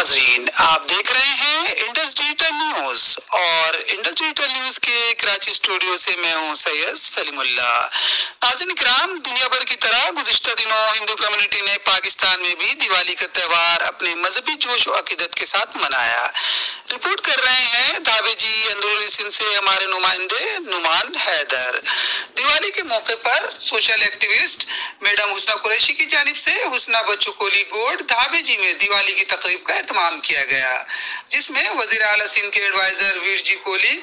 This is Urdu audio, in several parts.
ناظرین، آپ دیکھ رہے ہیں انڈس ڈیجیٹل نیوز اور انڈس ڈیجیٹل نیوز کے کراچی اسٹوڈیو سے میں ہوں سید سلیم اللہ۔ ناظرین کرام، دنیا بھر کی طرح گزشتہ دنوں ہندو کمیونٹی نے پاکستان میں بھی دیوالی کا تہوار اپنے مذہبی جوش و عقیدت کے ساتھ منایا۔ رپورٹ کر رہے ہیں دھابے جی اندرونی سندھ سے ہمارے نمائندے نعمان حیدر۔ دیوالی کے موقع پر سوشل ایکٹیوسٹ میڈم حسنہ قریشی کی جانب سے حسنہ بچو کولی گوڑ دھابے جی میں دیوالی کی تقریب کا اہتمام کیا گیا، جس میں وزیر اعلیٰ سندھ کے ایڈوائزر ویر جی کولی،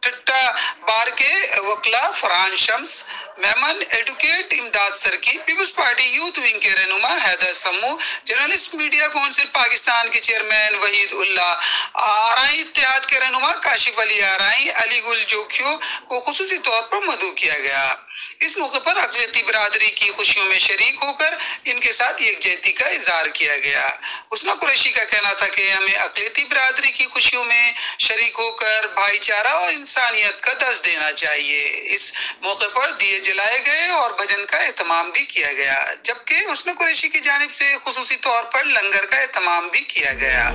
ٹھٹا بار کے وکلا فرحان شمس، میمن ایڈوکیٹ امداد سرکی، پیپلز پارٹی یوتھ ونگ کے رہنما حیدر سمو، جرنلسٹ میڈیا کونسل پاکستان کے چیئرمین وحید اللہ، آرائی اتحاد کے رہنما کاشف علی آرائی، علی گل جوکھیو کو خصوصی طور پر مدعو کیا گیا۔ اس موقع پر اقلیتی برادری کی خوشیوں میں شریک ہو کر ان کے ساتھ یکجہتی کا اظہار کیا گیا۔ حسنہ قریشی کا کہنا تھا کہ ہمیں اقلیتی برادری کی خوشیوں میں شریک ہو کر بھائی چارہ اور انسانیت کا درس دینا چاہیے۔ اس موقع پر دیے جلائے گئے اور بھجن کا اہتمام بھی کیا گیا، جبکہ حسنہ قریشی کی جانب سے خصوصی طور پر لنگر کا اہتمام بھی کیا گیا۔